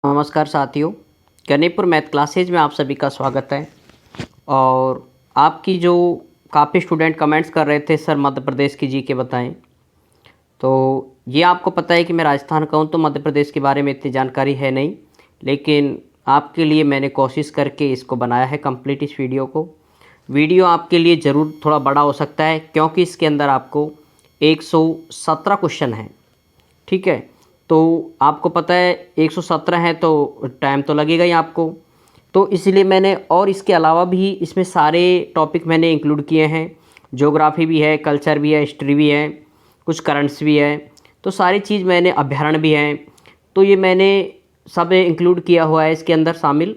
नमस्कार साथियों, गणितपुर math classes में आप सभी का स्वागत है। और आपकी जो काफ़ी स्टूडेंट कमेंट्स कर रहे थे सर मध्य प्रदेश की जीके बताएं। तो ये आपको पता है कि मैं राजस्थान का हूँ, तो मध्य प्रदेश के बारे में इतनी जानकारी है नहीं, लेकिन आपके लिए मैंने कोशिश करके इसको बनाया है कंप्लीट इस वीडियो को। वीडियो आपके लिए ज़रूर थोड़ा बड़ा हो सकता है क्योंकि इसके अंदर आपको 117 क्वेश्चन हैं। ठीक है, तो आपको पता है 117 है तो टाइम तो लगेगा ही आपको, तो इसलिए मैंने और इसके अलावा भी इसमें सारे टॉपिक मैंने इंक्लूड किए हैं। ज्योग्राफी भी है, कल्चर भी है, हिस्ट्री भी है, कुछ करंट्स भी है, तो सारी चीज़ मैंने, अभ्यारण्य भी हैं, तो ये मैंने सब इंक्लूड किया हुआ है इसके अंदर शामिल।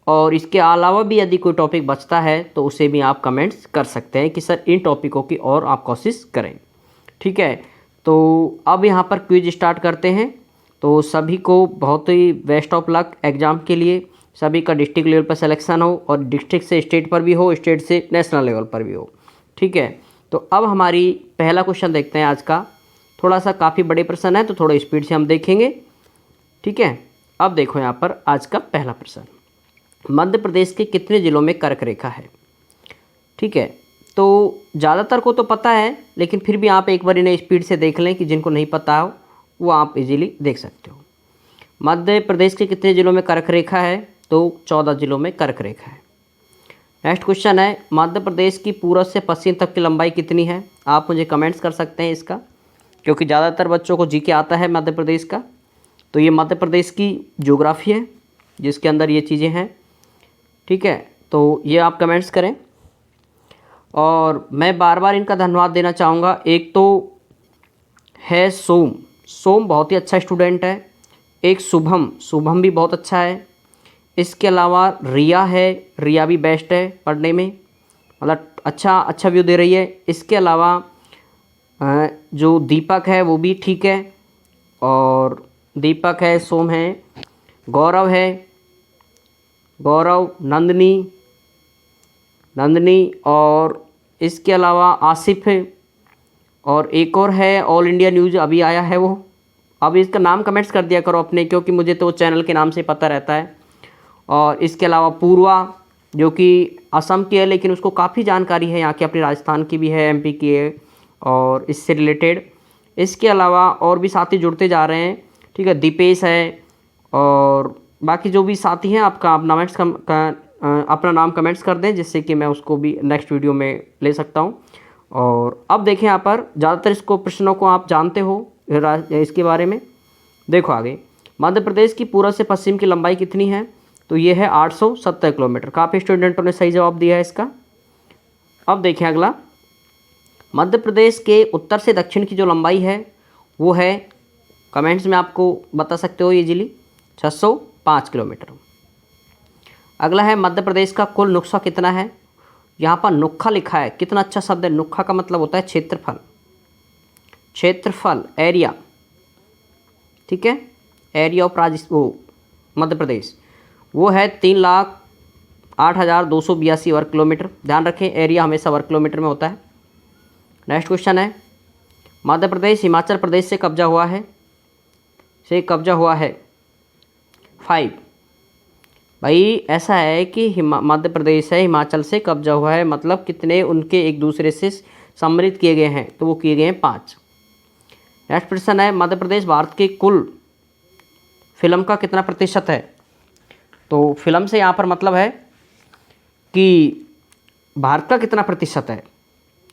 और इसके अलावा भी यदि कोई टॉपिक बचता है तो उसे भी आप कमेंट्स कर सकते हैं कि सर इन टॉपिकों की और आप कोशिश करें। ठीक है, तो अब यहाँ पर क्विज स्टार्ट करते हैं। तो सभी को बहुत ही बेस्ट ऑफ लक एग्ज़ाम के लिए। सभी का डिस्ट्रिक्ट लेवल पर सिलेक्शन हो और डिस्ट्रिक्ट से स्टेट पर भी हो, स्टेट से नेशनल लेवल पर भी हो। ठीक है, तो अब हमारी पहला क्वेश्चन देखते हैं आज का। थोड़ा सा काफ़ी बड़े प्रश्न है तो थोड़ा स्पीड से हम देखेंगे। ठीक है, अब देखो यहाँ पर आज का पहला प्रश्न, मध्य प्रदेश के कितने ज़िलों में कर्क रेखा है। ठीक है, तो ज़्यादातर को तो पता है, लेकिन फिर भी आप एक बार इन्हें स्पीड से देख लें कि जिनको नहीं पता हो वो आप इजीली देख सकते हो। मध्य प्रदेश के कितने ज़िलों में कर्क रेखा है, तो 14 ज़िलों में कर्क रेखा है। नेक्स्ट क्वेश्चन है, मध्य प्रदेश की पूर्व से पश्चिम तक की लंबाई कितनी है। आप मुझे कमेंट्स कर सकते हैं इसका, क्योंकि ज़्यादातर बच्चों को जीके आता है मध्य प्रदेश का। तो ये मध्य प्रदेश की ज्योग्राफी है जिसके अंदर ये चीज़ें हैं। ठीक है, तो ये आप कमेंट्स करें। और मैं बार बार इनका धन्यवाद देना चाहूँगा। एक तो है सोम, सोम बहुत ही अच्छा स्टूडेंट है। एक शुभम, शुभम भी बहुत अच्छा है। इसके अलावा रिया है, रिया भी बेस्ट है पढ़ने में, मतलब अच्छा व्यू दे रही है। इसके अलावा जो दीपक है वो भी ठीक है, और दीपक है, सोम है, गौरव है, गौरव, नंदनी, और इसके अलावा आसिफ है, और एक और है ऑल इंडिया न्यूज़ अभी आया है वो। अब इसका नाम कमेंट्स कर दिया करो अपने, क्योंकि मुझे तो चैनल के नाम से पता रहता है। और इसके अलावा पूर्वा, जो कि असम की है लेकिन उसको काफ़ी जानकारी है यहाँ की, अपनी राजस्थान की भी है, एमपी की है और इससे रिलेटेड। इसके अलावा और भी साथी जुड़ते जा रहे हैं। ठीक है, दीपेश है, और बाकी जो भी साथी हैं आपका अपना नाम कमेंट्स कर दें, जिससे कि मैं उसको भी नेक्स्ट वीडियो में ले सकता हूँ। और अब देखें यहाँ पर ज़्यादातर इसको प्रश्नों को आप जानते हो इसके बारे में। देखो आगे, मध्य प्रदेश की पूर्व से पश्चिम की लंबाई कितनी है, तो ये है 870 किलोमीटर। काफ़ी स्टूडेंटों ने सही जवाब दिया है इसका। अब देखें अगला, मध्य प्रदेश के उत्तर से दक्षिण की जो लंबाई है वो है, कमेंट्स में आपको बता सकते हो इजीली, 605 किलोमीटर। अगला है, मध्य प्रदेश का कुल नुक्सा कितना है। यहाँ पर नुक्खा लिखा है, कितना अच्छा शब्द है। नुक्खा का मतलब होता है क्षेत्रफल, क्षेत्रफल, एरिया। ठीक है, एरिया ऑफ मध्य प्रदेश वो है 3,08,282 वर्ग किलोमीटर। ध्यान रखें, एरिया हमेशा वर्ग किलोमीटर में होता है। नेक्स्ट क्वेश्चन है, मध्य प्रदेश हिमाचल प्रदेश से कब्जा हुआ है, 5। भाई ऐसा है कि मध्य प्रदेश है हिमाचल से कब्जा हुआ है, मतलब कितने उनके एक दूसरे से सम्मिलित किए गए हैं, तो वो किए गए हैं 5। नेक्स्ट प्रश्न है, मध्य प्रदेश भारत के कुल फिल्म का कितना प्रतिशत है। तो फिल्म से यहाँ पर मतलब है कि भारत का कितना प्रतिशत है,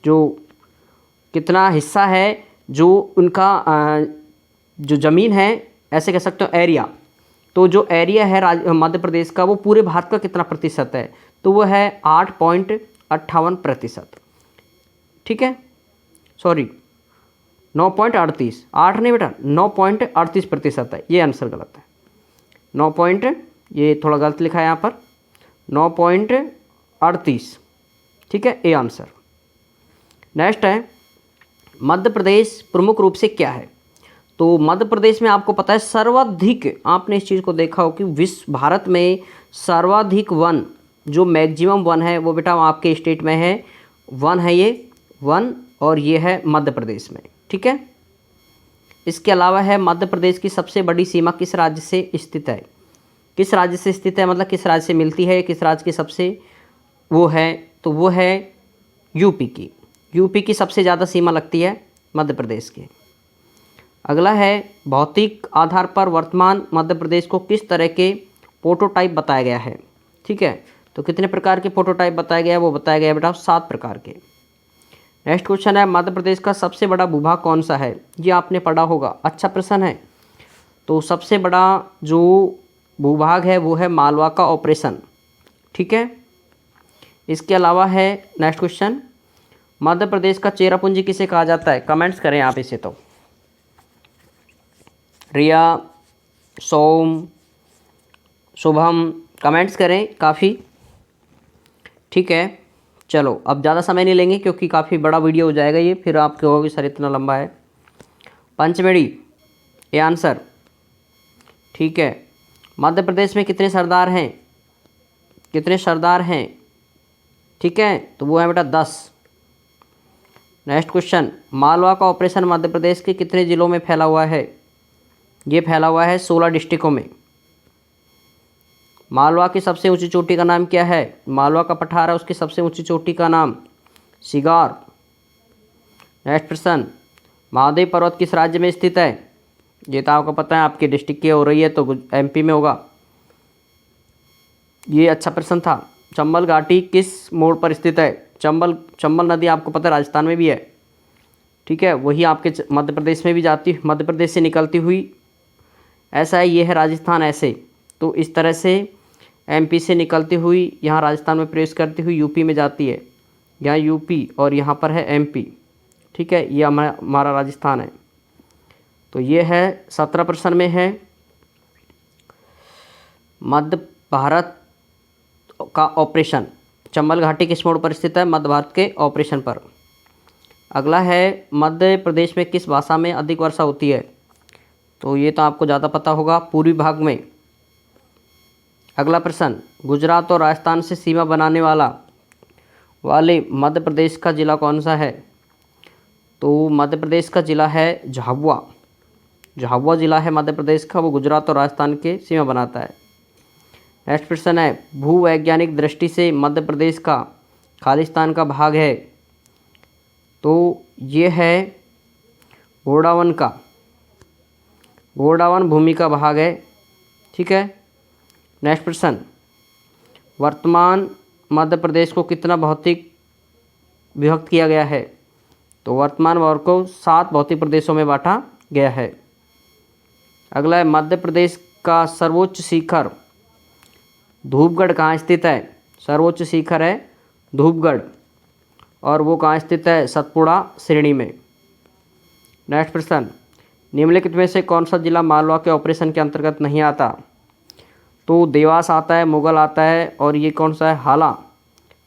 जो कितना हिस्सा है, जो उनका जो ज़मीन है, ऐसे कह सकते हो एरिया। तो जो एरिया है मध्य प्रदेश का, वो पूरे भारत का कितना प्रतिशत है, तो वो है 8.58%। ठीक है, सॉरी 9.38, 8 नहीं बेटा, 9.38% है। ये आंसर गलत है, 9 ये थोड़ा गलत लिखा है यहाँ पर, 9.38। ठीक है, ए आंसर। नेक्स्ट है, मध्य प्रदेश प्रमुख रूप से क्या है। तो मध्य प्रदेश में आपको पता है सर्वाधिक, आपने इस चीज़ को देखा हो कि विश्व भारत में सर्वाधिक वन, जो मैक्सिमम वन है वो बेटा आपके स्टेट में है, वन है ये वन, और ये है मध्य प्रदेश में। ठीक है, इसके अलावा है मध्य प्रदेश की सबसे बड़ी सीमा किस राज्य से स्थित है। किस राज्य से स्थित है, मतलब किस राज्य से मिलती है, किस राज्य की सबसे वो है, तो वो है यूपी की। यूपी की सबसे ज़्यादा सीमा लगती है मध्य प्रदेश के। अगला है भौतिक आधार पर वर्तमान मध्य प्रदेश को किस तरह के प्रोटोटाइप बताया गया है। ठीक है, तो कितने प्रकार के प्रोटोटाइप बताया गया है, वो बताया गया है बेटा 7 प्रकार के। नेक्स्ट क्वेश्चन है मध्य प्रदेश का सबसे बड़ा भूभाग कौन सा है, ये आपने पढ़ा होगा, अच्छा प्रश्न है। तो सबसे बड़ा जो भूभाग है वो है मालवा का ऑपरेशन। ठीक है, इसके अलावा है नेक्स्ट क्वेश्चन, मध्य प्रदेश का चेरापूंजी किसे कहा जाता है, कमेंट्स करें आप इसे। तो रिया, सोम, शुभम कमेंट्स करें काफ़ी। ठीक है, चलो अब ज़्यादा समय नहीं लेंगे क्योंकि काफ़ी बड़ा वीडियो हो जाएगा ये, फिर आप कहोगे सर इतना लंबा है। पंचमढ़ी ये आंसर। ठीक है, मध्य प्रदेश में कितने सरदार हैं, कितने सरदार हैं, ठीक है, तो वो है बेटा 10। नेक्स्ट क्वेश्चन, मालवा का ऑपरेशन मध्य प्रदेश के कितने ज़िलों में फैला हुआ है, ये फैला हुआ है 16 डिस्ट्रिक्टों में। मालवा की सबसे ऊंची चोटी का नाम क्या है, मालवा का पठार है उसकी सबसे ऊंची चोटी का नाम सिगार। नेक्स्ट प्रश्न, महादेव पर्वत किस राज्य में स्थित है, ये तो आपको पता है, आपके डिस्ट्रिक्ट की हो रही है तो एमपी में होगा, ये अच्छा प्रश्न था। चंबल घाटी किस मोड़ पर स्थित है, चंबल नदी आपको पता है राजस्थान में भी है। ठीक है, वही आपके मध्य प्रदेश में भी जाती, मध्य प्रदेश से निकलती हुई, ऐसा है, ये है राजस्थान ऐसे, तो इस तरह से एमपी से निकलती हुई यहाँ राजस्थान में प्रवेश करती हुई यूपी में जाती है, यहाँ यूपी और यहाँ पर है एमपी। ठीक है, ये हमारा राजस्थान है। तो ये है 17 प्रश्न में है मध्य भारत का ऑपरेशन, चंबल घाटी किस मोड़ पर स्थित है, मध्य भारत के ऑपरेशन पर। अगला है मध्य प्रदेश में किस भाषा में अधिक वर्षा होती है, तो ये तो आपको ज़्यादा पता होगा, पूर्वी भाग में। अगला प्रश्न, गुजरात और राजस्थान से सीमा बनाने वाले मध्य प्रदेश का ज़िला कौन सा है, तो मध्य प्रदेश का ज़िला है झाबुआ। झाबुआ ज़िला है मध्य प्रदेश का, वो गुजरात और राजस्थान के सीमा बनाता है। नेक्स्ट प्रश्न है, भूवैज्ञानिक दृष्टि से मध्य प्रदेश का खालिस्तान का भाग है, तो ये है गोंडावन भूमि का भाग है। ठीक है, नेक्स्ट प्रश्न, वर्तमान मध्य प्रदेश को कितना भौतिक विभक्त किया गया है, तो वर्तमान वर्ग को 7 भौतिक प्रदेशों में बांटा गया है। अगला है मध्य प्रदेश का सर्वोच्च शिखर धूपगढ़ कहाँ स्थित है, सर्वोच्च शिखर है धूपगढ़, और वो कहाँ स्थित है, सतपुड़ा श्रेणी में। नेक्स्ट प्रश्न, निम्नलिखित में से कौन सा जिला मालवा के ऑपरेशन के अंतर्गत नहीं आता, तो देवास आता है, मुगल आता है, और ये कौन सा है,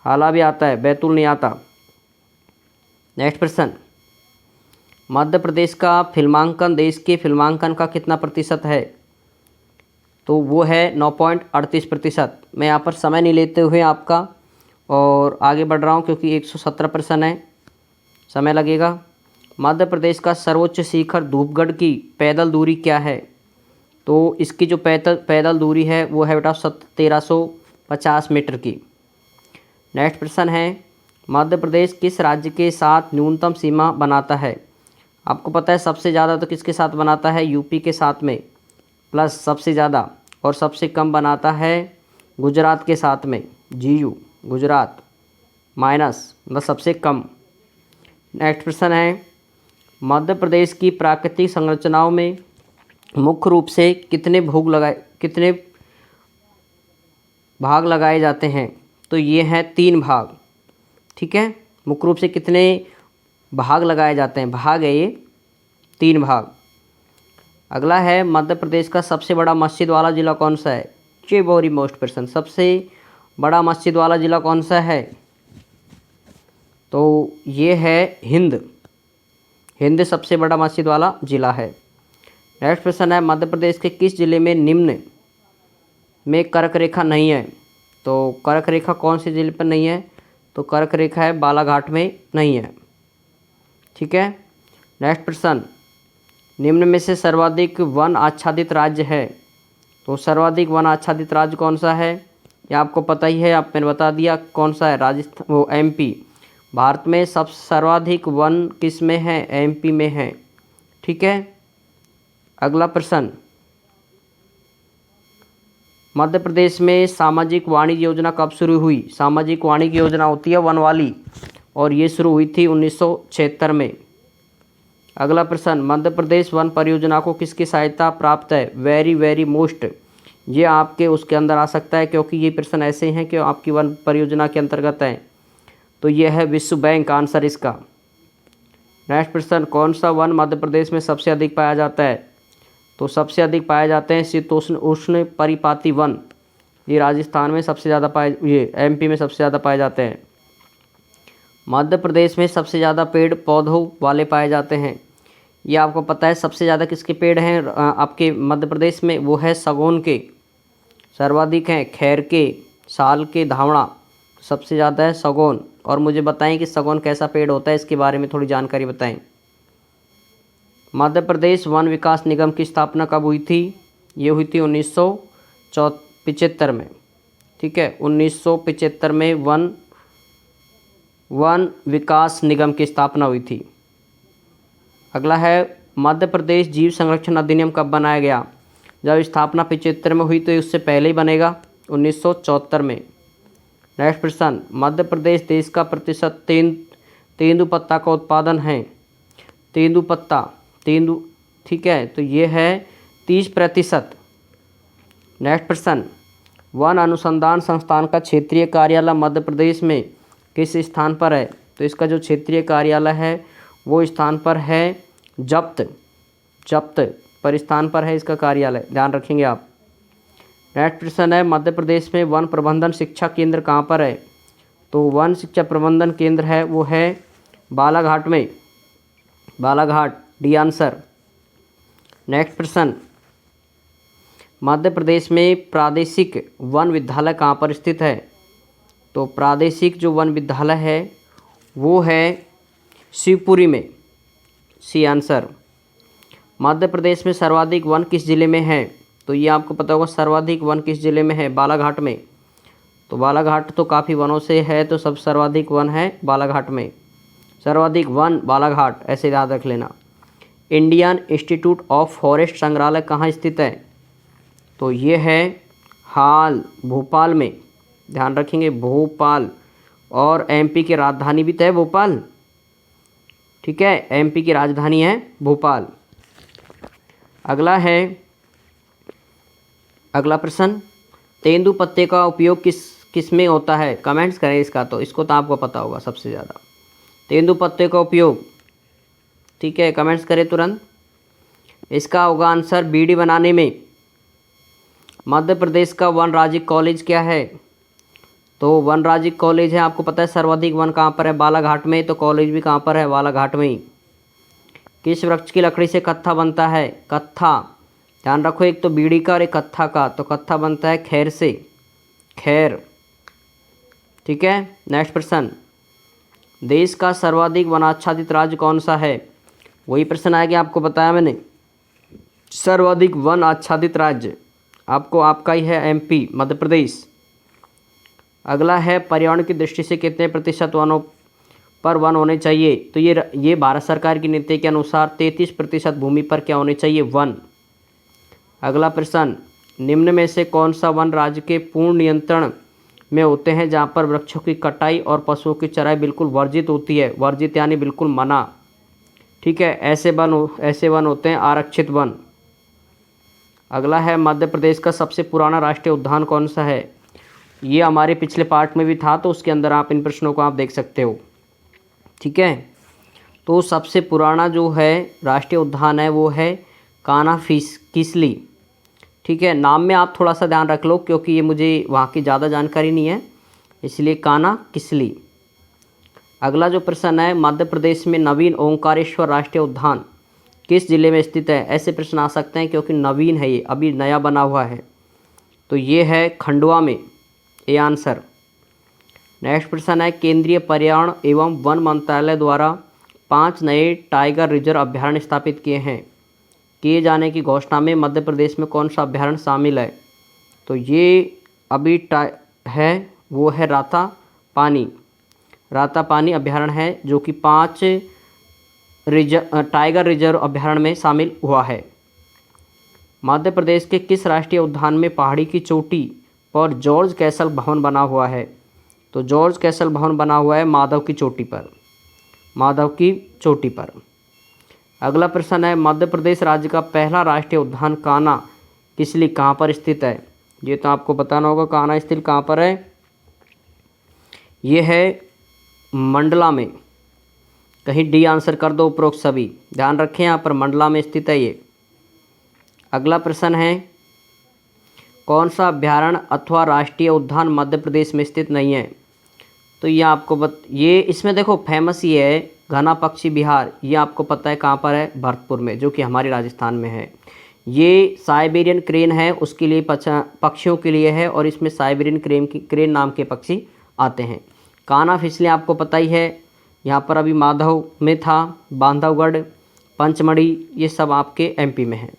हाला भी आता है, बैतूल नहीं आता। नेक्स्ट प्रश्न, मध्य प्रदेश का फिल्मांकन देश के फिल्मांकन का कितना प्रतिशत है, तो वो है 9.38%। मैं यहाँ पर समय नहीं लेते हुए आपका और आगे बढ़ रहा हूँ क्योंकि 117 प्रश्न है, समय लगेगा। मध्य प्रदेश का सर्वोच्च शिखर धूपगढ़ की पैदल दूरी क्या है, तो इसकी जो पैदल दूरी है वो है बेटा 1350 मीटर की। नेक्स्ट प्रश्न है, मध्य प्रदेश किस राज्य के साथ न्यूनतम सीमा बनाता है, आपको पता है सबसे ज़्यादा तो किसके साथ बनाता है, यूपी के साथ में प्लस सबसे ज़्यादा, और सबसे कम बनाता है गुजरात के साथ में, GU गुजरात माइनस मतलब सबसे कम। नेक्स्ट प्रश्न है, मध्य प्रदेश की प्राकृतिक संरचनाओं में मुख्य रूप से कितने भाग लगाए जाते हैं, तो ये हैं 3 भाग। ठीक है, मुख्य रूप से कितने भाग लगाए जाते हैं, भाग है ये 3 भाग। अगला है, मध्य प्रदेश का सबसे बड़ा मस्जिद वाला ज़िला कौन सा है, ये वेरी मोस्ट प्रश्न, सबसे बड़ा मस्जिद वाला ज़िला कौन सा है, तो ये है हिंद सबसे बड़ा मस्जिद वाला ज़िला है। नेक्स्ट प्रश्न है, मध्य प्रदेश के किस ज़िले में निम्न में कर्क रेखा नहीं है, तो कर्क रेखा कौन से ज़िले पर नहीं है, तो कर्क रेखा है बालाघाट में नहीं है। ठीक है, नेक्स्ट प्रश्न, निम्न में से सर्वाधिक वन आच्छादित राज्य है, तो सर्वाधिक वन आच्छादित राज्य कौन सा है, ये आपको पता ही है, आप मैंने बता दिया कौन सा है, राजस्थान, वो एमपी। भारत में सब सर्वाधिक वन किस में है, एमपी में है। ठीक है, अगला प्रश्न, मध्य प्रदेश में सामाजिक वाणिज्य योजना कब शुरू हुई। सामाजिक वाणिज्य योजना होती है वन वाली, और ये शुरू हुई थी 1976 में। अगला प्रश्न, मध्य प्रदेश वन परियोजना को किसकी सहायता प्राप्त है। वेरी वेरी मोस्ट, ये आपके उसके अंदर आ सकता है, क्योंकि ये प्रश्न ऐसे हैं कि आपकी वन परियोजना के अंतर्गत हैं। तो ये है विश्व बैंक आंसर इसका। नेक्स्ट प्रश्न, कौन सा वन मध्य प्रदेश में सबसे अधिक पाया जाता है। तो सबसे अधिक पाए जाते हैं शीतोष्ण उष्ण परिपाती वन, ये राजस्थान में सबसे ज़्यादा पाए, ये एमपी में सबसे ज़्यादा पाए जाते हैं। मध्य प्रदेश में सबसे ज़्यादा पेड़ पौधों वाले पाए जाते हैं, ये आपको पता है। सबसे ज़्यादा किसके पेड़ हैं आपके मध्य प्रदेश में, वो है सागौन के, सर्वाधिक हैं खैर के, साल के, धावड़ा, सबसे ज़्यादा है सागौन। और मुझे बताएं कि सागौन कैसा पेड़ होता है, इसके बारे में थोड़ी जानकारी बताएं। मध्य प्रदेश वन विकास निगम की स्थापना कब हुई थी, ये हुई थी 1975 में। ठीक है, 1975 में वन विकास निगम की स्थापना हुई थी। अगला है, मध्य प्रदेश जीव संरक्षण अधिनियम कब बनाया गया। जब स्थापना 75 में हुई तो उससे पहले ही बनेगा, 1974 में। नेक्स्ट प्रश्न, मध्य प्रदेश देश का प्रतिशत तेंदुपत्ता का उत्पादन है। तेंदुपत्ता, ठीक है, तो ये है 30%। नेक्स्ट प्रश्न, वन अनुसंधान संस्थान का क्षेत्रीय कार्यालय मध्य प्रदेश में किस स्थान पर है। तो इसका जो क्षेत्रीय कार्यालय है वो स्थान पर है जब्त पर स्थान पर है इसका कार्यालय, ध्यान रखेंगे आप। नेक्स्ट प्रश्न है, मध्य प्रदेश में वन प्रबंधन शिक्षा केंद्र कहाँ पर है। तो वन शिक्षा प्रबंधन केंद्र है वो है बालाघाट में, बालाघाट, डी आंसर। नेक्स्ट प्रश्न, मध्य प्रदेश में प्रादेशिक वन विद्यालय कहाँ पर स्थित है। तो प्रादेशिक जो वन विद्यालय है वो है शिवपुरी में, सी आंसर। मध्य प्रदेश में सर्वाधिक वन किस जिले में है। तो ये आपको पता होगा, सर्वाधिक वन किस जिले में है, बालाघाट में। तो बालाघाट तो काफ़ी वनों से है, तो सब सर्वाधिक वन है बालाघाट में, सर्वाधिक वन बालाघाट, ऐसे याद रख लेना। इंडियन इंस्टीट्यूट ऑफ फॉरेस्ट संग्रहालय कहाँ स्थित है। तो ये है हाल, भोपाल में, ध्यान रखेंगे भोपाल। और एमपी की राजधानी भी तो है भोपाल। ठीक है, एमपी की राजधानी है भोपाल। अगला है, अगला प्रश्न, तेंदुपत्ते का उपयोग किस में होता है। कमेंट्स करें इसका, तो इसको तो आपको पता होगा सबसे ज़्यादा, तेंदुपत्ते का उपयोग। ठीक है, कमेंट्स करें तुरंत। इसका होगा आंसर बीड़ी बनाने में। मध्य प्रदेश का वन राज्य कॉलेज क्या है। तो वन राज्य कॉलेज है, आपको पता है सर्वाधिक वन कहाँ पर है, बालाघाट में, तो कॉलेज भी कहाँ पर है, बालाघाट में ही। किस वृक्ष की लकड़ी से कत्था बनता है। कत्था, ध्यान रखो, एक तो बीड़ी का और एक कत्था का, तो कत्था बनता है खैर से, खैर। ठीक है, नेक्स्ट प्रश्न, देश का सर्वाधिक वनाच्छादित राज्य कौन सा है। वही प्रश्न आया कि आपको बताया मैंने, सर्वाधिक वन आच्छादित राज्य आपको आपका ही है एमपी, मध्य प्रदेश। अगला है, पर्यावरण की दृष्टि से कितने प्रतिशत वनों पर वन होने चाहिए। तो ये भारत सरकार की नीति के अनुसार 33% भूमि पर क्या होने चाहिए, वन। अगला प्रश्न, निम्न में से कौन सा वन राज्य के पूर्ण नियंत्रण में होते हैं जहाँ पर वृक्षों की कटाई और पशुओं की चराई बिल्कुल वर्जित होती है। वर्जित यानी बिल्कुल मना। ठीक है, ऐसे वन होते हैं आरक्षित वन। अगला है, मध्य प्रदेश का सबसे पुराना राष्ट्रीय उद्यान कौन सा है। ये हमारे पिछले पार्ट में भी था, तो उसके अंदर आप इन प्रश्नों को आप देख सकते हो। ठीक है, तो सबसे पुराना जो है राष्ट्रीय उद्यान है वो है कान्हा किसली। ठीक है, नाम में आप थोड़ा सा ध्यान रख लो, क्योंकि ये मुझे वहाँ की ज़्यादा जानकारी नहीं है, इसलिए कान्हा किसली। अगला जो प्रश्न है, मध्य प्रदेश में नवीन ओंकारेश्वर राष्ट्रीय उद्यान किस जिले में स्थित है। ऐसे प्रश्न आ सकते हैं क्योंकि नवीन है, ये अभी नया बना हुआ है, तो ये है खंडवा में, ए आंसर। नेक्स्ट प्रश्न है, केंद्रीय पर्यावरण एवं वन मंत्रालय द्वारा 5 नए टाइगर रिजर्व अभयारण्य स्थापित किए हैं। किए जाने की घोषणा में मध्य प्रदेश में कौन सा अभ्यारण्य शामिल है? तो ये अभी है वो है रातापानी अभ्यारण्य है, जो कि 5 टाइगर रिजर्व अभ्यारण्य में शामिल हुआ है। मध्य प्रदेश के किस राष्ट्रीय उद्यान में पहाड़ी की चोटी पर जॉर्ज कैसल भवन बना हुआ है? तो जॉर्ज कैसल भवन बना हुआ है माधव की चोटी पर। अगला प्रश्न है, मध्य प्रदेश राज्य का पहला राष्ट्रीय उद्यान कान्हा किसली कहाँ पर स्थित है? ये तो आपको बताना होगा, कान्हा स्थित कहाँ पर है? ये है मंडला में। कहीं डी आंसर कर दो उपरोक्त सभी, ध्यान रखें यहाँ पर मंडला में स्थित है ये। अगला प्रश्न है, कौन सा अभ्यारण्य अथवा राष्ट्रीय उद्यान मध्य प्रदेश में स्थित नहीं है? तो ये आपको ये इसमें देखो फेमस ये है घना पक्षी विहार, ये आपको पता है कहाँ पर है? भरतपुर में, जो कि हमारे राजस्थान में है। ये साइबेरियन क्रेन है, उसके लिए पक्षियों के लिए है, और इसमें साइबेरियन क्रेन नाम के पक्षी आते हैं। कान्हा फिसले आपको पता ही है, यहाँ पर अभी माधव में था, बांधवगढ़, पंचमढ़ी, ये सब आपके एमपी में है।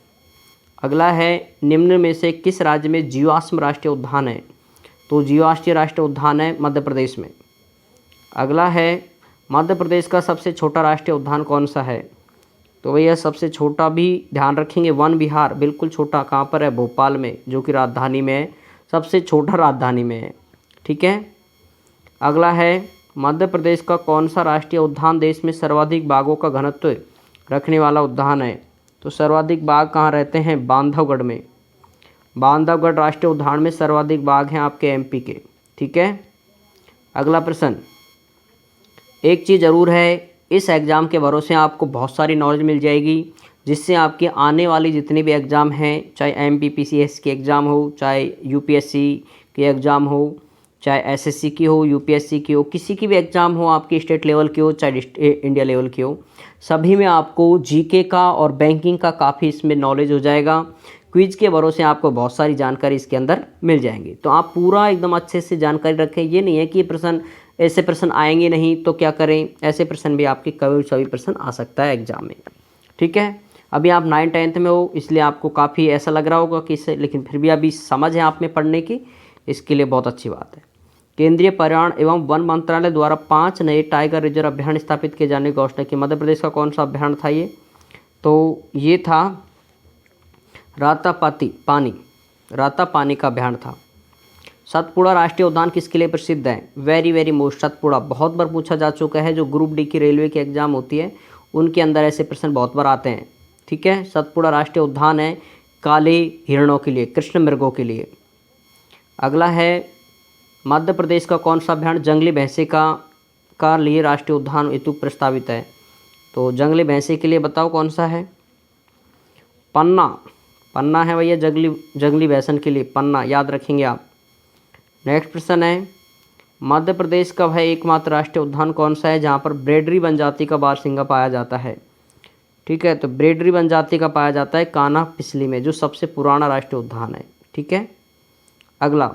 अगला है, निम्न में से किस राज्य में जीवाश्म राष्ट्रीय उद्यान है? तो जीवाश्म राष्ट्रीय उद्यान है मध्य प्रदेश में। अगला है, मध्य प्रदेश का सबसे छोटा राष्ट्रीय उद्यान कौन सा है? तो भैया सबसे छोटा भी ध्यान रखेंगे, वन विहार, बिल्कुल छोटा कहाँ पर है? भोपाल में, जो कि राजधानी में है, सबसे छोटा राजधानी में है। ठीक है। अगला है, मध्य प्रदेश का कौन सा राष्ट्रीय उद्यान देश में सर्वाधिक बाघों का घनत्व रखने वाला उद्यान है? तो सर्वाधिक बाघ कहाँ रहते हैं? बांधवगढ़ में। बांधवगढ़ राष्ट्रीय उद्यान में सर्वाधिक बाघ हैं आपके एमपी के। ठीक है। अगला प्रश्न, एक चीज़ ज़रूर है, इस एग्ज़ाम के भरोसे आपको बहुत सारी नॉलेज मिल जाएगी, जिससे आपके आने वाली जितने भी एग्ज़ाम हैं, चाहे एमपीपीसीएस की एग्ज़ाम हो, चाहे यूपीएससी की एग्ज़ाम हो, चाहे एसएससी की हो, यूपीएससी की हो, किसी की भी एग्ज़ाम हो, आपकी स्टेट लेवल की हो चाहे इंडिया लेवल की हो, सभी में आपको जीके का और बैंकिंग का काफ़ी इसमें नॉलेज हो जाएगा। क्विज के भरोसे आपको बहुत सारी जानकारी इसके अंदर मिल जाएंगी। तो आप पूरा एकदम अच्छे से जानकारी रखें। ये नहीं है कि ऐसे प्रश्न आएंगे नहीं तो क्या करें, ऐसे प्रश्न भी आपके कभी सभी प्रश्न आ सकता है एग्जाम में। ठीक है। अभी आप 9th-10th में हो, इसलिए आपको काफ़ी ऐसा लग रहा होगा कि इससे, लेकिन फिर भी अभी समझ है आप में पढ़ने की, इसके लिए बहुत अच्छी बात है। केंद्रीय पर्यावरण एवं वन मंत्रालय द्वारा 5 नए टाइगर रिजर्व अभ्यारण्य स्थापित किए जाने की घोषणा की। मध्य प्रदेश का कौन सा अभ्यारण्य था ये? तो ये था रातापानी का अभ्यारण्य था। सतपुड़ा राष्ट्रीय उद्यान किसके लिए प्रसिद्ध है? वेरी मोस्ट, सतपुड़ा बहुत बार पूछा जा चुका है। जो ग्रुप डी की रेलवे की एग्जाम होती है उनके अंदर ऐसे प्रश्न बहुत बार आते हैं। ठीक है। सतपुड़ा राष्ट्रीय उद्यान है काले हिरणों के लिए, कृष्ण मृगों के लिए। अगला है, मध्य प्रदेश का कौन सा अभ्यारण्य जंगली भैंसे का लिए राष्ट्रीय उद्यान हेतु प्रस्तावित है? तो जंगली भैंसे के लिए बताओ कौन सा है? पन्ना है भैया, जंगली भैंसन के लिए पन्ना, याद रखेंगे आप। नेक्स्ट प्रश्न है, मध्य प्रदेश का वह एकमात्र राष्ट्रीय उद्यान कौन सा है जहाँ पर ब्रेडरी वनजाति का बारहसिंगा पाया जाता है? ठीक है। तो ब्रेडरी वनजाति का पाया जाता है कान्हा पिसली में, जो सबसे पुराना राष्ट्रीय उद्यान है। ठीक है। अगला,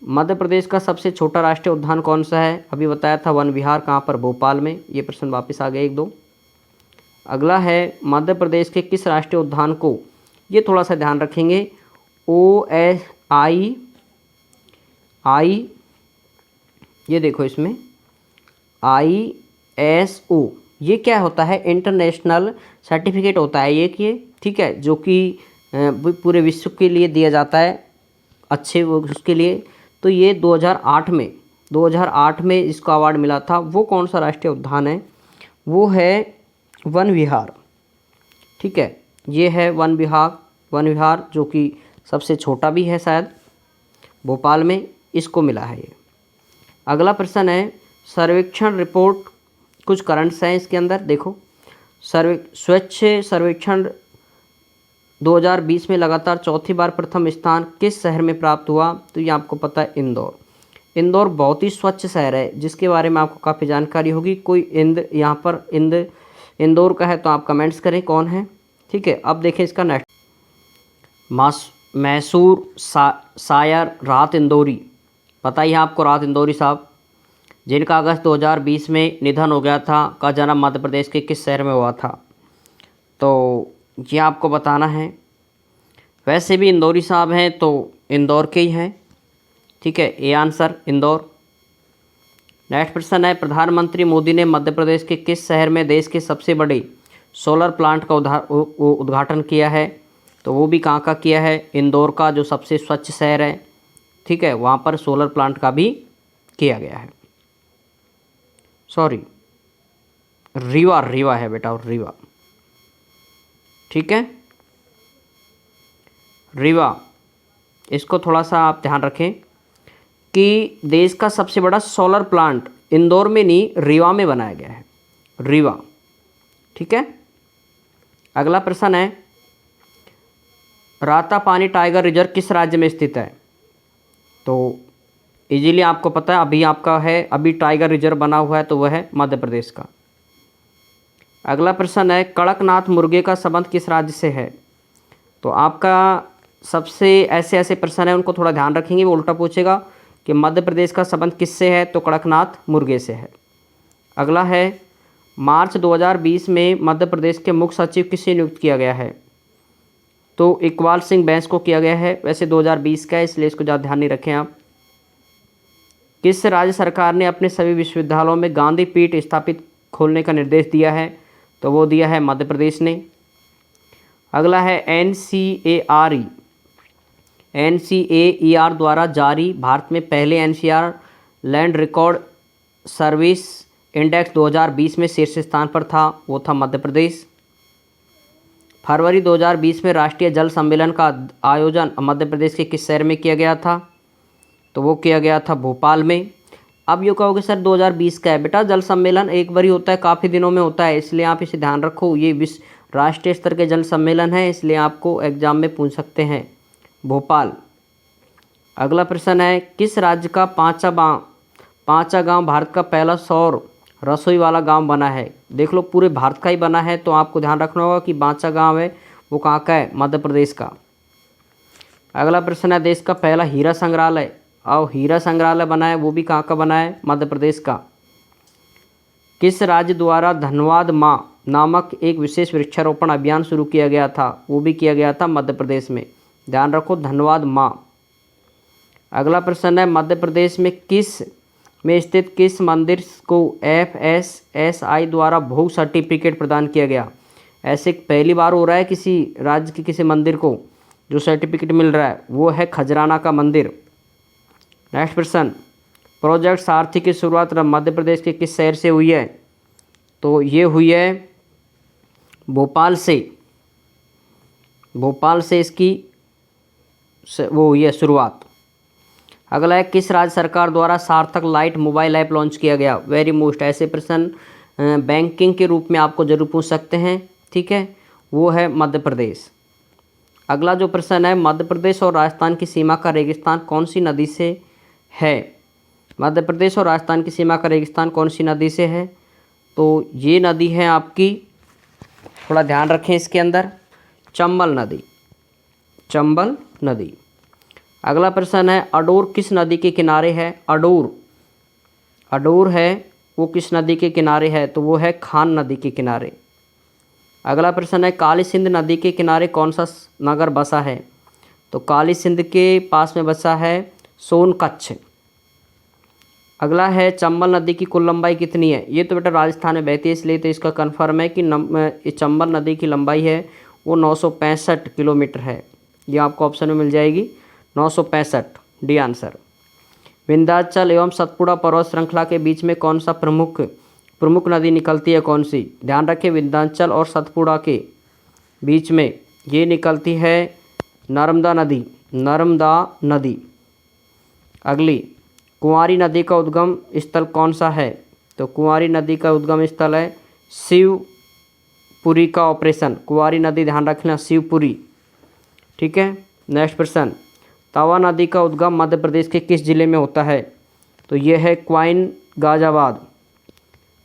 मध्य प्रदेश का सबसे छोटा राष्ट्रीय उद्यान कौन सा है? अभी बताया था वन विहार, कहाँ पर? भोपाल में। ये प्रश्न वापस आ गए 1-2। अगला है, मध्य प्रदेश के किस राष्ट्रीय उद्यान को, ये थोड़ा सा ध्यान रखेंगे, OSI, ये देखो इसमें ISO, ये क्या होता है? इंटरनेशनल सर्टिफिकेट होता है ये कि, ठीक है, जो कि पूरे विश्व के लिए दिया जाता है अच्छे उसके लिए। तो ये 2008 में इसको अवार्ड मिला था। वो कौन सा राष्ट्रीय उद्यान है? वो है वन विहार। ठीक है। ये है वन विहार, जो कि सबसे छोटा भी है शायद, भोपाल में इसको मिला है ये। अगला प्रश्न है, सर्वेक्षण रिपोर्ट, कुछ करंट्स हैं इसके अंदर देखो। स्वच्छ सर्वेक्षण 2020 में लगातार चौथी बार प्रथम स्थान किस शहर में प्राप्त हुआ? तो ये आपको पता है इंदौर बहुत ही स्वच्छ शहर है, जिसके बारे में आपको काफ़ी जानकारी होगी। कोई यहाँ पर इंदौर का है तो आप कमेंट्स करें कौन है। ठीक है। अब देखें इसका नेक्स्ट, मैसूर शायर राहत इंदौरी, पता ही है आपको राहत इंदौरी साहब, जिनका अगस्त 2020 में निधन हो गया था, का जन्म मध्य प्रदेश के किस शहर में हुआ था? तो ये आपको बताना है। वैसे भी इंदौरी साहब हैं तो इंदौर के ही हैं, ठीक है, ये आंसर इंदौर। नेक्स्ट प्रश्न है, प्रधानमंत्री मोदी ने मध्य प्रदेश के किस शहर में देश के सबसे बड़े सोलर प्लांट का उद्घाटन किया है? तो वो भी कहाँ का किया है? इंदौर का, जो सबसे स्वच्छ शहर है, ठीक है, वहाँ पर सोलर प्लांट का भी किया गया है। सॉरी, रीवा है बेटा, और रीवा, ठीक है, रीवा। इसको थोड़ा सा आप ध्यान रखें कि देश का सबसे बड़ा सोलर प्लांट इंदौर में नहीं, रीवा में बनाया गया है, रीवा, ठीक है। अगला प्रश्न है, रातापानी टाइगर रिजर्व किस राज्य में स्थित है? तो इजीली आपको पता है, अभी आपका है, अभी टाइगर रिजर्व बना हुआ है, तो वह है मध्य प्रदेश का। अगला प्रश्न है, कड़कनाथ मुर्गे का संबंध किस राज्य से है? तो आपका सबसे ऐसे प्रश्न है, उनको थोड़ा ध्यान रखेंगे, वो उल्टा पूछेगा कि मध्य प्रदेश का संबंध किससे है, तो कड़कनाथ मुर्गे से है। अगला है, मार्च 2020 में मध्य प्रदेश के मुख्य सचिव किसे नियुक्त किया गया है? तो इकबाल सिंह बैंस को किया गया है। वैसे 2020 का है, इसलिए इसको ज़्यादा ध्यान नहीं रखें आप। किस राज्य सरकार ने अपने सभी विश्वविद्यालयों में गांधी पीठ स्थापित खोलने का निर्देश दिया है? तो वो दिया है मध्य प्रदेश ने। अगला है, NCAER द्वारा जारी भारत में पहले NCR land record service index 2020 में शीर्ष स्थान पर था, वो था मध्य प्रदेश। फरवरी 2020 में राष्ट्रीय जल सम्मेलन का आयोजन मध्य प्रदेश के किस शहर में किया गया था? तो वो किया गया था भोपाल में। अब ये कहोगे सर 2020 का है, बेटा जल सम्मेलन एक बार ही होता है, काफ़ी दिनों में होता है, इसलिए आप इसे ध्यान रखो, ये विश्व राष्ट्रीय स्तर के जल सम्मेलन है, इसलिए आपको एग्जाम में पूछ सकते हैं, भोपाल। अगला प्रश्न है, किस राज्य का पांचा गांव भारत का पहला सौर रसोई वाला गांव बना है? देख लो, पूरे भारत का ही बना है, तो आपको ध्यान रखना होगा कि बांचा गांव है वो कहाँ का है? मध्य प्रदेश का। अगला प्रश्न है, देश का पहला हीरा संग्रहालय, और हीरा संग्रहालय बना है, वो भी कहाँ का बना है? मध्य प्रदेश का। किस राज्य द्वारा धनवाद माँ नामक एक विशेष वृक्षारोपण अभियान शुरू किया गया था? वो भी किया गया था मध्य प्रदेश में, ध्यान रखो, धनवाद माँ। अगला प्रश्न है, मध्य प्रदेश में स्थित किस मंदिर को FSSAI द्वारा भू सर्टिफिकेट प्रदान किया गया? ऐसे पहली बार हो रहा है किसी राज्य के किसी मंदिर को जो सर्टिफिकेट मिल रहा है, वो है खजराना का मंदिर। नेक्स्ट प्रश्न, प्रोजेक्ट सारथी की शुरुआत मध्य प्रदेश के किस शहर से हुई है? तो ये हुई है भोपाल से इसकी वो हुई है शुरुआत। अगला है, किस राज्य सरकार द्वारा सार्थक लाइट मोबाइल ऐप लॉन्च किया गया? वेरी मोस्ट, ऐसे प्रश्न बैंकिंग के रूप में आपको जरूर पूछ सकते हैं, ठीक है, वो है मध्य प्रदेश। अगला जो प्रश्न है, मध्य प्रदेश और राजस्थान की सीमा का रेगिस्तान कौन सी नदी से है? मध्य प्रदेश और राजस्थान की सीमा का रेगिस्तान कौन सी नदी से है? तो ये नदी है आपकी, थोड़ा ध्यान रखें इसके अंदर, चंबल नदी। अगला प्रश्न है, अडोर किस नदी के किनारे है? अडोर है वो किस नदी के किनारे है? तो वो है खान नदी के किनारे। अगला प्रश्न है, काली सिंध नदी के किनारे कौन सा नगर बसा है? तो काली सिंध के पास में बसा है सोनकच्छ। अगला है, चंबल नदी की कुल लंबाई कितनी है? ये तो बेटा राजस्थान में बहती है, इसलिए तो इसका कन्फर्म है कि चंबल नदी की लंबाई है वो 965 किलोमीटर है। ये आपको ऑप्शन में मिल जाएगी, 965, डी आंसर। विंध्याचल एवं सतपुड़ा पर्वत श्रृंखला के बीच में कौन सा प्रमुख नदी निकलती है? कौन सी? ध्यान रखें, विंध्याचल और सतपुड़ा के बीच में ये निकलती है नर्मदा नदी। अगली, कुंवारी नदी का उद्गम स्थल कौन सा है? तो कुंवारी नदी का उद्गम स्थल है शिवपुरी का ऑपरेशन। कुंवारी नदी ध्यान रखना, शिवपुरी, ठीक है। नेक्स्ट प्रश्न, तवा नदी का उद्गम मध्य प्रदेश के किस जिले में होता है? तो यह है क्वाइन गाजियाबाद।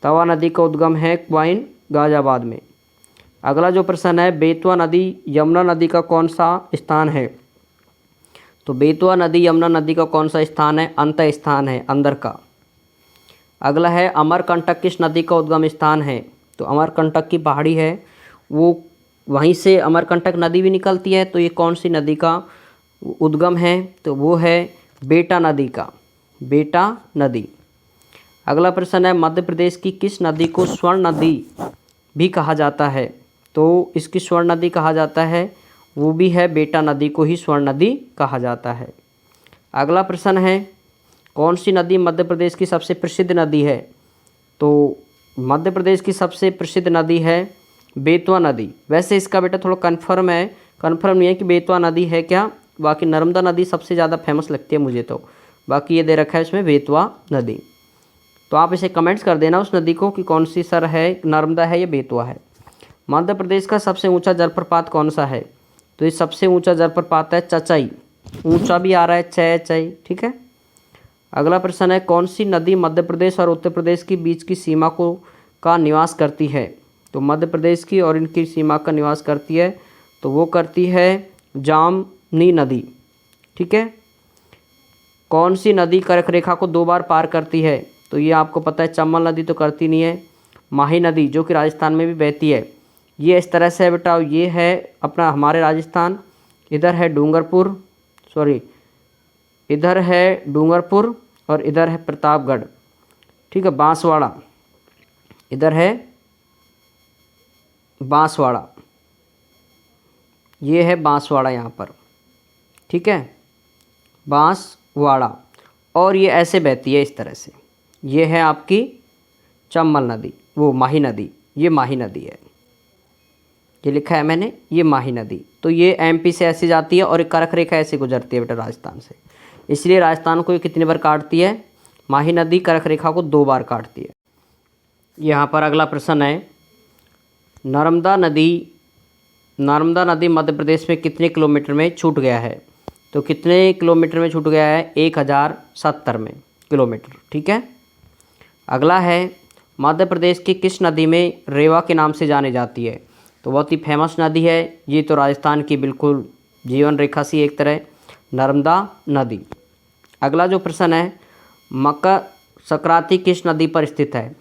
तवा नदी का उद्गम है क्वाइन गाजियाबाद में। अगला जो प्रश्न है, बेतवा नदी यमुना नदी का कौन सा स्थान है? तो बेतवा नदी यमुना नदी का कौन सा स्थान है? अंतः स्थान है, अंदर का। अगला है, अमरकंटक किस नदी का उद्गम स्थान है? तो अमरकंटक की पहाड़ी है वो वहीं से अमरकंटक नदी भी निकलती है। तो ये कौन सी नदी का उद्गम है? तो वो है बेटा नदी का, बेटा नदी। अगला प्रश्न है, मध्य प्रदेश की किस नदी को स्वर्ण नदी भी कहा जाता है? तो इसकी स्वर्ण नदी कहा जाता है, वो भी है बेटा नदी को ही स्वर्ण नदी कहा जाता है। अगला प्रश्न है, कौन सी नदी मध्य प्रदेश की सबसे प्रसिद्ध नदी है? तो मध्य प्रदेश की सबसे प्रसिद्ध नदी है बेतवा नदी। वैसे इसका बेटा थोड़ा कन्फर्म नहीं है कि बेतवा नदी है क्या, बाकी नर्मदा नदी सबसे ज़्यादा फेमस लगती है मुझे तो, बाकी ये दे रखा है इसमें बेतवा नदी। तो आप इसे कमेंट्स कर देना उस नदी को कि कौन सी सर है, नर्मदा है या बेतवा है। मध्य प्रदेश का सबसे ऊंचा जलप्रपात कौन सा है? तो ये सबसे ऊंचा जलप्रपात है चचाई, ऊंचा भी आ रहा है चचाई, ठीक है। अगला प्रश्न है, कौन सी नदी मध्य प्रदेश और उत्तर प्रदेश के बीच की सीमा को का निवास करती है? तो मध्य प्रदेश की और इनकी सीमा का निवास करती है, तो वो करती है जामनी नदी, ठीक है। कौन सी नदी कर्क रेखा को 2 बार पार करती है? तो ये आपको पता है, चंबल नदी तो करती नहीं है। माही नदी जो कि राजस्थान में भी बहती है, ये इस तरह से है बेटा, ये है अपना हमारे राजस्थान, इधर है डूंगरपुर और इधर है प्रतापगढ़, ठीक है, बांसवाड़ा, इधर है बांसवाड़ा, ये है बांसवाड़ा यहाँ पर, ठीक है, बांसवाड़ा, और ये ऐसे बहती है इस तरह से। ये है आपकी चंबल नदी, वो माही नदी, ये माही नदी है, ये लिखा है मैंने, ये माही नदी। तो ये एमपी से ऐसे जाती है और एक कर्क रेखा ऐसे गुजरती है बेटा राजस्थान से, इसलिए राजस्थान को ये कितनी बार काटती है? माही नदी कर्क रेखा को 2 बार काटती है। यहाँ पर अगला प्रश्न है, नर्मदा नदी मध्य प्रदेश में कितने किलोमीटर में छूट गया है? तो कितने किलोमीटर में छूट गया है? 1070 में किलोमीटर, ठीक है। अगला है, मध्य प्रदेश की किस नदी में रेवा के नाम से जानी जाती है? तो बहुत ही फेमस नदी है ये, तो राजस्थान की बिल्कुल जीवन रेखा सी एक तरह, नर्मदा नदी। अगला जो प्रश्न है, मकर संक्रांति किस नदी पर स्थित है?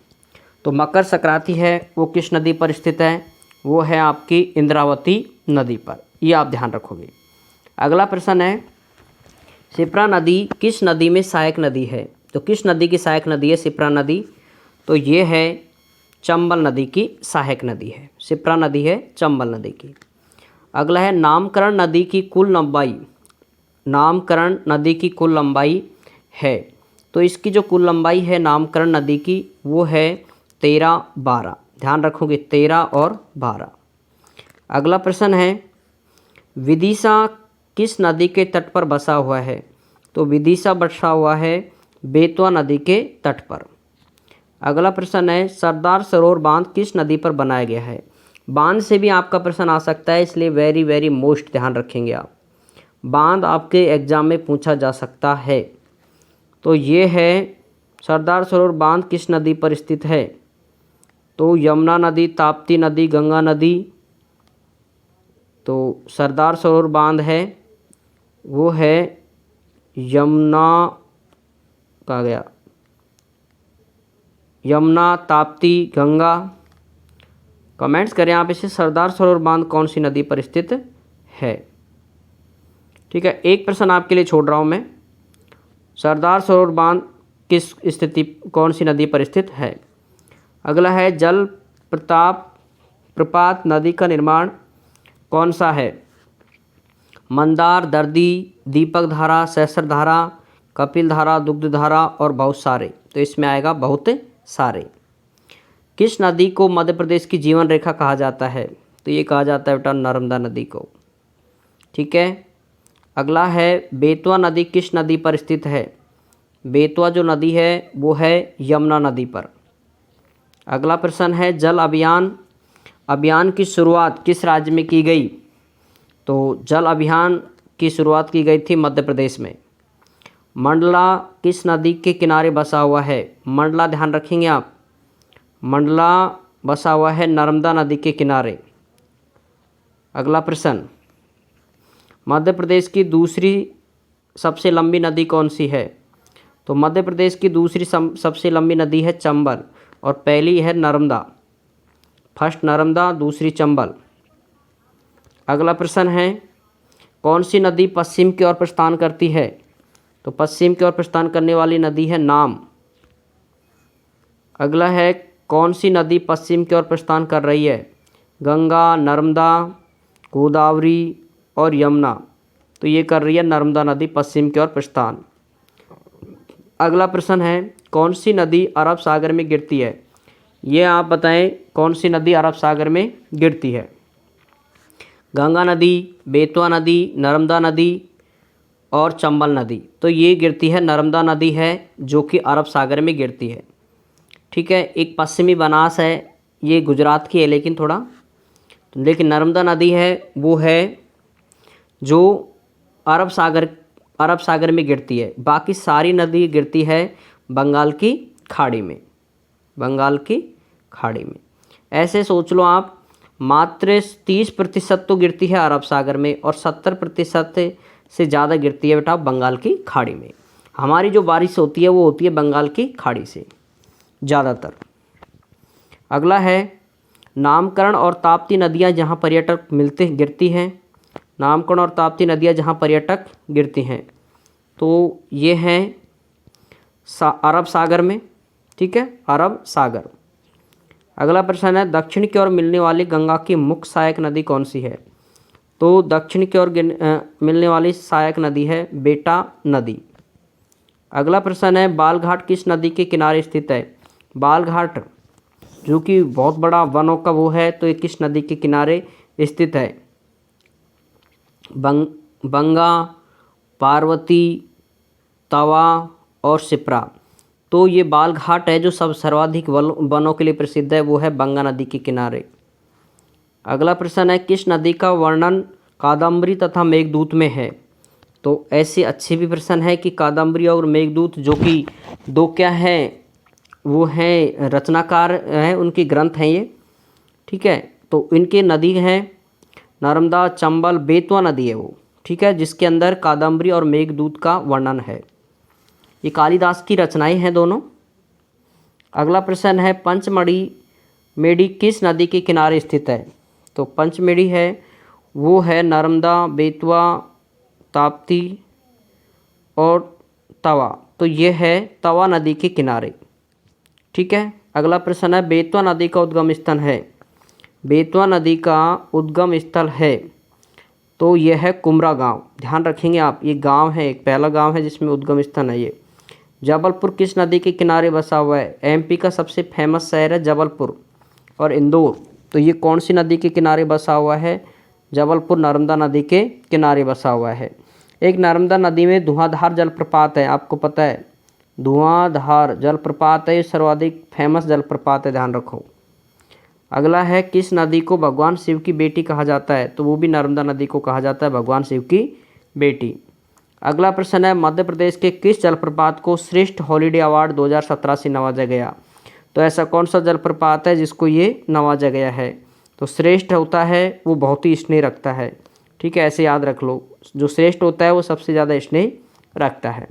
तो मकर संक्रांति है वो किस नदी पर स्थित है? वो है आपकी इंद्रावती नदी पर, ये आप ध्यान रखोगे। अगला प्रश्न है, शिप्रा नदी किस नदी में सहायक नदी है? तो किस नदी की सहायक नदी है शिप्रा नदी? तो ये है चंबल नदी की सहायक नदी है, शिप्रा नदी है चंबल नदी की। अगला है, नामकरण नदी की कुल लंबाई है। तो इसकी जो कुल लंबाई है नामकरण नदी की, वो है 13-12, ध्यान रखोगे 13 और 12। अगला प्रश्न है, विदिशा किस नदी के तट पर बसा हुआ है? तो विदिशा बसा हुआ है बेतवा नदी के तट पर। अगला प्रश्न है, सरदार सरोवर बांध किस नदी पर बनाया गया है? बांध से भी आपका प्रश्न आ सकता है, इसलिए वेरी वेरी मोस्ट ध्यान रखेंगे आप, बांध आपके एग्जाम में पूछा जा सकता है। तो ये है सरदार सरोवर बांध किस नदी पर स्थित है? तो यमुना नदी, ताप्ती नदी, गंगा नदी। तो सरदार सरोवर बांध है वो है यमुना, कहा गया, यमुना, ताप्ती, गंगा। कमेंट्स करें आप इसे, सरदार सरोवर बांध कौन सी नदी पर स्थित है? ठीक है, एक प्रश्न आपके लिए छोड़ रहा हूँ मैं, सरदार सरोवर बांध कौन सी नदी पर स्थित है? अगला है, जल प्रपात नदी का निर्माण कौन सा है? मंदार, दर्दी, दीपक धारा, सहस्र धारा, कपिल धारा, दुग्ध धारा और बहुत सारे। तो इसमें आएगा बहुत सारे। किस नदी को मध्य प्रदेश की जीवन रेखा कहा जाता है? तो ये कहा जाता है बेटा नर्मदा नदी को, ठीक है। अगला है, बेतवा नदी किस नदी पर स्थित है? बेतवा जो नदी है वो है यमुना नदी पर। अगला प्रश्न है, जल अभियान की शुरुआत किस राज्य में की गई? तो जल अभियान की शुरुआत की गई थी मध्य प्रदेश में। मंडला किस नदी के किनारे बसा हुआ है? मंडला ध्यान रखेंगे आप, मंडला बसा हुआ है नर्मदा नदी के किनारे। अगला प्रश्न, मध्य प्रदेश की दूसरी सबसे लंबी नदी कौन सी है? तो मध्य प्रदेश की दूसरी सबसे लंबी नदी है चंबल और पहली है नर्मदा। फर्स्ट नर्मदा, दूसरी चंबल। अगला प्रश्न है, कौन सी नदी पश्चिम की ओर प्रस्थान करती है? तो पश्चिम की ओर प्रस्थान करने वाली नदी है नाम। अगला है, कौन सी नदी पश्चिम की ओर प्रस्थान कर रही है? गंगा, नर्मदा, गोदावरी और यमुना। तो ये कर रही है नर्मदा नदी पश्चिम की ओर प्रस्थान। अगला प्रश्न है, कौन सी नदी अरब सागर में गिरती है? ये आप बताएं, कौन सी नदी अरब सागर में गिरती है? गंगा नदी, बेतवा नदी, नर्मदा नदी और चंबल नदी। तो ये गिरती है, नर्मदा नदी है जो कि अरब सागर में गिरती है। ठीक है, एक पश्चिमी बनास है, ये गुजरात की है लेकिन थोड़ा, लेकिन नर्मदा नदी है वो है जो अरब सागर में गिरती है। बाकी सारी नदी गिरती है बंगाल की खाड़ी में, बंगाल की खाड़ी में। ऐसे सोच लो आप, मात्र 30% तो गिरती है अरब सागर में और 70% से ज़्यादा गिरती है बेटा बंगाल की खाड़ी में। हमारी जो बारिश होती है वो होती है बंगाल की खाड़ी से ज़्यादातर। अगला है, नामकरण और ताप्ती नदियाँ जहाँ पर्यटक गिरती हैं। नामकरण और ताप्ती नदियाँ जहाँ पर्यटक गिरती हैं तो ये हैं अरब सागर में। ठीक है, अरब सागर। अगला प्रश्न है, दक्षिण की ओर मिलने वाली गंगा की मुख्य सहायक नदी कौन सी है? तो दक्षिण की ओर मिलने वाली सहायक नदी है बेटा नदी। अगला प्रश्न है, बालघाट किस नदी के किनारे स्थित है? बालघाट जो कि बहुत बड़ा वनों का वो है, तो ये किस नदी के किनारे स्थित है? बंगा, पार्वती, तवा और सिप्रा। तो ये बालघाट है जो सर्वाधिक वनों के लिए प्रसिद्ध है, वो है गंगा नदी के किनारे। अगला प्रश्न है, किस नदी का वर्णन कादम्बरी तथा मेघदूत में है? तो ऐसे अच्छे भी प्रश्न है कि कादम्बरी और मेघदूत जो कि दो क्या है, वो हैं रचनाकार हैं, उनके ग्रंथ हैं ये। ठीक है, तो इनके नदी हैं नर्मदा, चंबल, बेतवा नदी है वो। ठीक है, जिसके अंदर कादम्बरी और मेघदूत का वर्णन है। ये कालिदास की रचनाएं हैं दोनों। अगला प्रश्न है, पंचमढ़ी किस नदी के किनारे स्थित है? तो पंचमढ़ी है वो है नर्मदा, बेतवा, ताप्ती और तवा। तो ये है तवा नदी के किनारे। ठीक है, अगला प्रश्न है, बेतवा नदी का उद्गम स्थल है। बेतवा नदी का उद्गम स्थल है तो यह है कुमरा गांव। ध्यान रखेंगे आप, ये गांव है, एक पहला गांव है जिसमें उद्गम स्थल है ये। जबलपुर किस नदी के किनारे बसा हुआ है? एमपी का सबसे फेमस शहर है जबलपुर और इंदौर। तो ये कौन सी नदी के किनारे बसा हुआ है? जबलपुर नर्मदा नदी के किनारे बसा हुआ है। एक नर्मदा नदी में धुआंधार जलप्रपात है, आपको पता है धुआंधार जलप्रपात है, ये सर्वाधिक फेमस जलप्रपात है, ध्यान रखो। अगला है, किस नदी को भगवान शिव की बेटी कहा जाता है? तो वो भी नर्मदा नदी को कहा जाता है भगवान शिव की बेटी। अगला प्रश्न है, मध्य प्रदेश के किस जलप्रपात को श्रेष्ठ हॉलीडे अवार्ड 2017 से नवाजा गया? तो ऐसा कौन सा जलप्रपात है जिसको ये नवाजा गया है? तो श्रेष्ठ होता है वो बहुत ही स्नेह रखता है। ठीक है, ऐसे याद रख लो, जो श्रेष्ठ होता है वो सबसे ज़्यादा स्नेह रखता है।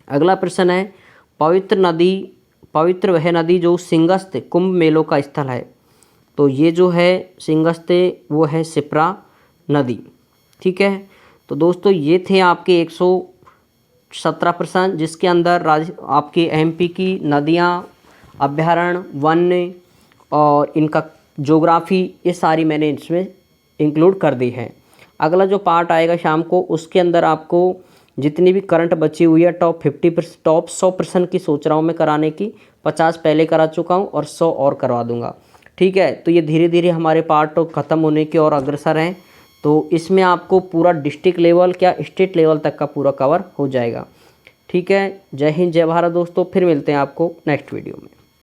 अगला प्रश्न है, पवित्र वह नदी जो सिंगस्त कुंभ मेलों का स्थल है। तो ये जो है सिंगस्त वो है सिप्रा नदी। ठीक है, तो दोस्तों ये थे आपके 117 प्रश्न, जिसके अंदर आपके एमपी की नदियाँ, अभ्यारण्य, वन्य और इनका ज्योग्राफी, ये सारी मैंने इसमें इंक्लूड कर दी है। अगला जो पार्ट आएगा शाम को, उसके अंदर आपको जितनी भी करंट बची हुई है टॉप 100% की सोच रहा हूँ मैं कराने की। 50 पहले करा चुका हूँ और 100 और करवा दूंगा। ठीक है, तो ये धीरे धीरे हमारे पार्ट ख़त्म होने की ओर अग्रसर हैं। तो इसमें आपको पूरा डिस्ट्रिक्ट लेवल क्या स्टेट लेवल तक का पूरा कवर हो जाएगा। ठीक है, जय हिंद, जय भारत दोस्तों। फिर मिलते हैं आपको नेक्स्ट वीडियो में।